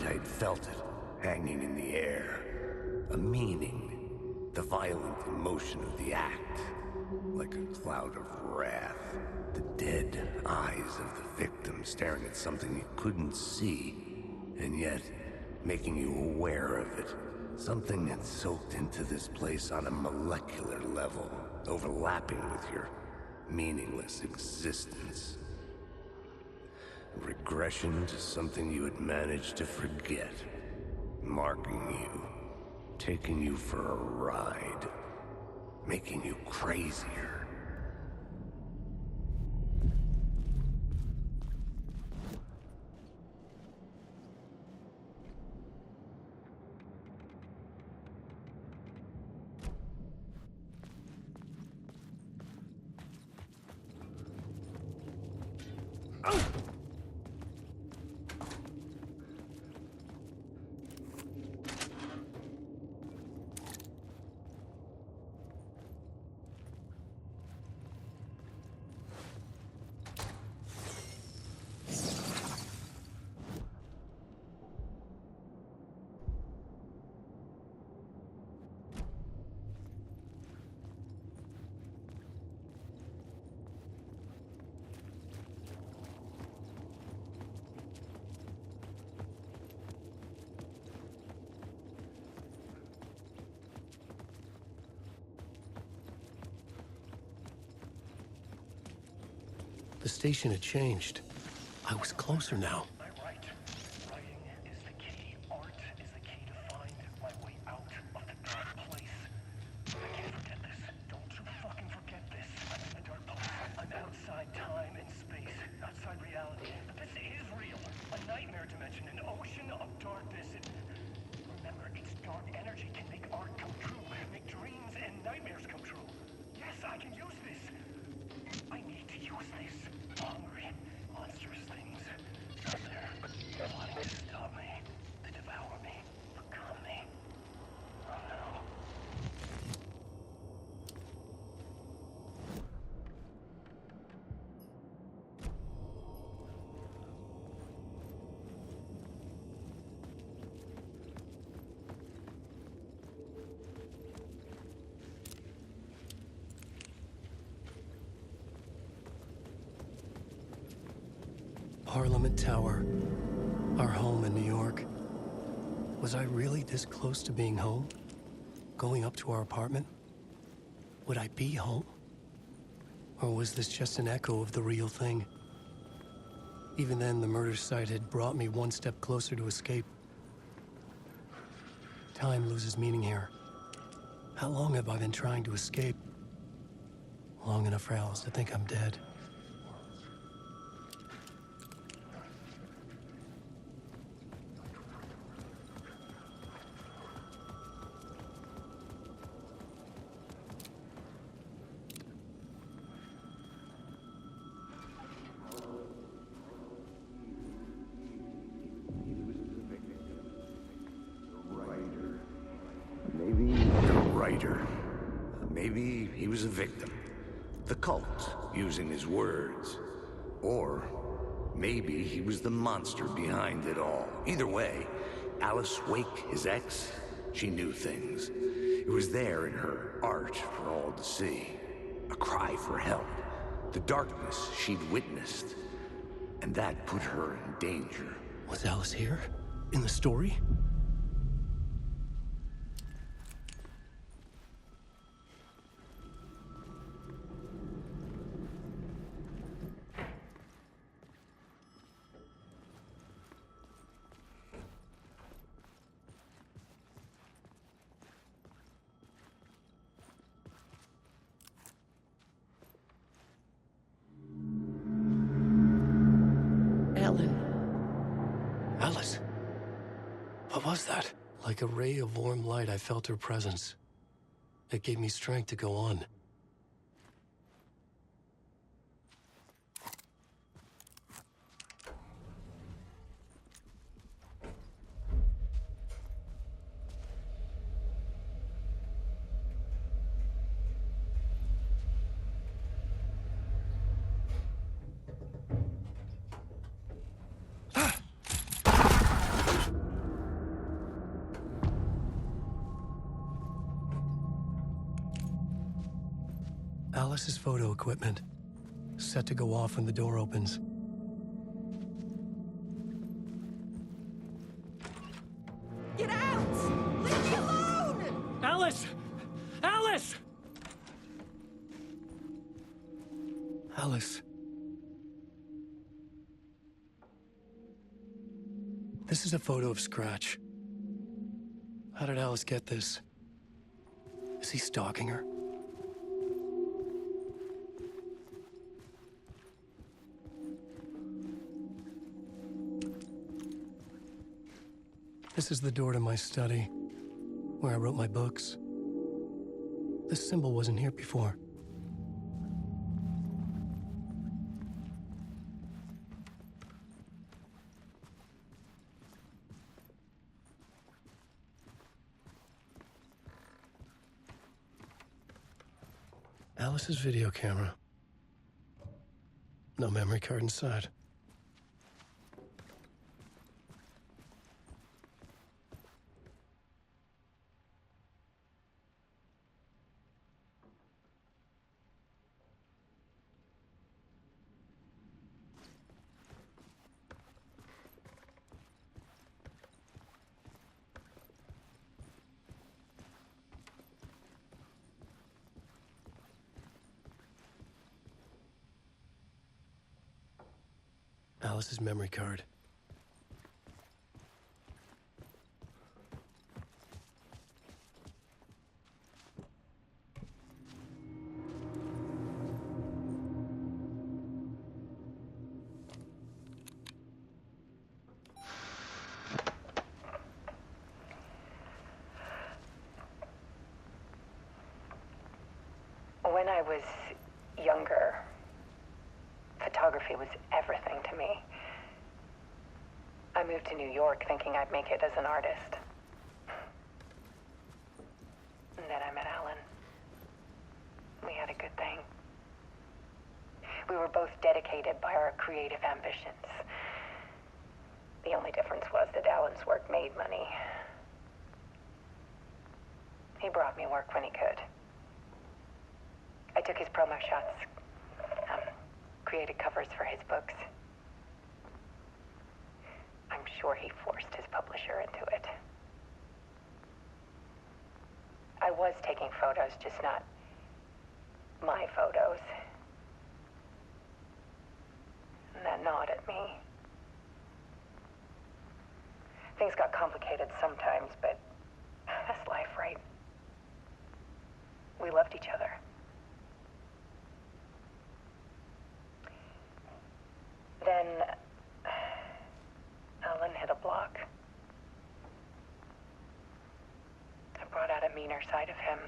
I'd felt it, hanging in the air. A meaning. The violent emotion of the act. Like a cloud of wrath. The dead eyes of the victim staring at something you couldn't see, and yet making you aware of it. Something had soaked into this place on a molecular level, overlapping with your meaningless existence. Regression to something you had managed to forget. Marking you. Taking you for a ride. Making you crazier. The station had changed. I was closer now. I'm right. Writing is the key. Art is the key to find my way out of the dark place. I can't forget this. Don't you fucking forget this. I'm in the dark place. I'm outside time and space. Outside reality. But this is real. A nightmare dimension. An ocean of darkness. Remember, its dark energy can make art come true. Make dreams and nightmares come true. Yes, I can use this. I need to use this. Hungry, monstrous things out there, wanting to stop me, to devour me, become me. Oh no. Parliament Tower. Our home in New York. Was I really this close to being home? Going up to our apartment? Would I be home? Or was this just an echo of the real thing? Even then, the murder site had brought me one step closer to escape. Time loses meaning here. How long have I been trying to escape? Long enough for Alice to think I'm dead. Maybe he was a victim. The cult, using his words. Or maybe he was the monster behind it all. Either way, Alice Wake, his ex, she knew things. It was there in her art for all to see. A cry for help. The darkness she'd witnessed. And that put her in danger. Was Alice here? In the story? Alice? What was that? Like a ray of warm light, I felt her presence. It gave me strength to go on. Alice's photo equipment, set to go off when the door opens. Get out! Leave me alone! Alice! Alice! Alice. This is a photo of Scratch. How did Alice get this? Is he stalking her? This is the door to my study, where I wrote my books. This symbol wasn't here before. Alice's video camera. No memory card inside. Alice's memory card. When I was younger, photography was everything to me. I moved to New York thinking I'd make it as an artist. And then I met Alan. We had a good thing. We were both dedicated by our creative ambitions. The only difference was that Alan's work made money. He brought me work when he could. I took his promo shots, created covers for his books. I'm sure he forced his publisher into it. I was taking photos, just not my photos. And that gnawed at me. Things got complicated sometimes, but that's life, right? We loved each other. Then Alan hit a block. I brought out a meaner side of him.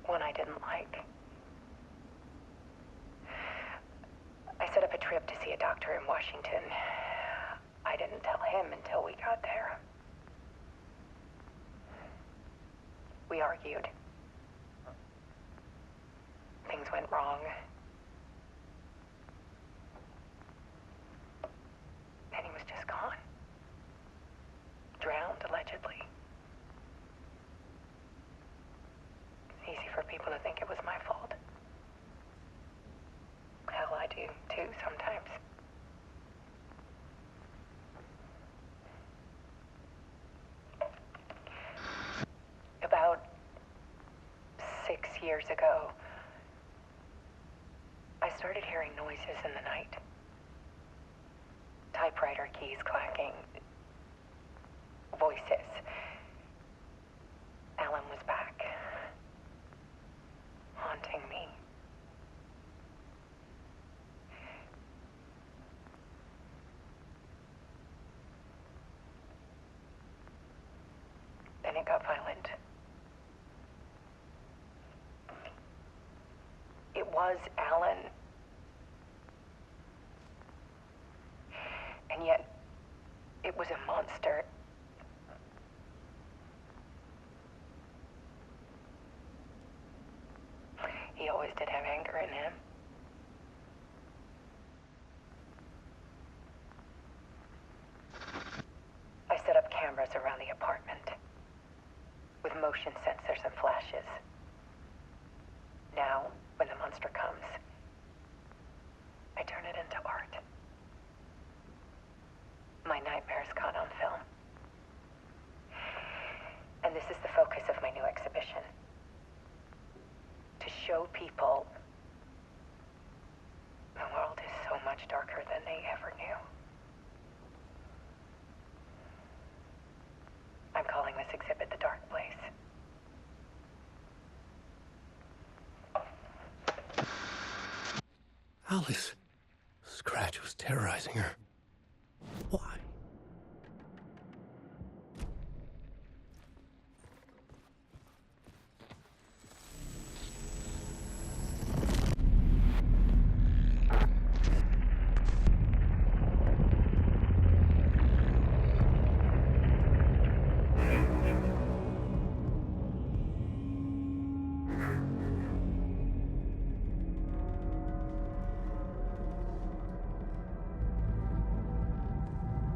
One I didn't like. I set up a trip to see a doctor in Washington. I didn't tell him until we got there. We argued. Things went wrong. And he was just gone. Drowned, allegedly. It's easy for people to think it was my fault. Hell, I do, too, sometimes. About 6 years ago, I started hearing noises in the night. Typewriter keys clacking. Voices. Alan was back. Haunting me. Then it got violent. It was Alan. And yet, it was a monster. He always did have anger in him. I set up cameras around the apartment with motion sensors and flashes. now, when the monster comes, I turn it into art. My nightmares caught on film. And this is the focus of my new exhibition. To show people the world is so much darker than they ever knew. I'm calling this exhibit The Dark Place. Alice. Scratch was terrorizing her. Why?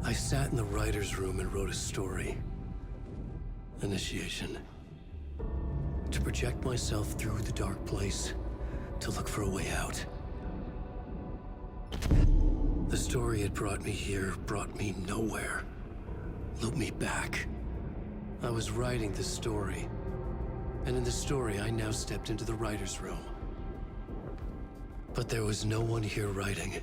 I sat in the writer's room and wrote a story. Initiation. To project myself through the dark place, to look for a way out. The story had brought me here, brought me nowhere. Looped me back. I was writing the story. And in the story, I now stepped into the writer's room. But there was no one here writing it.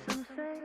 Some say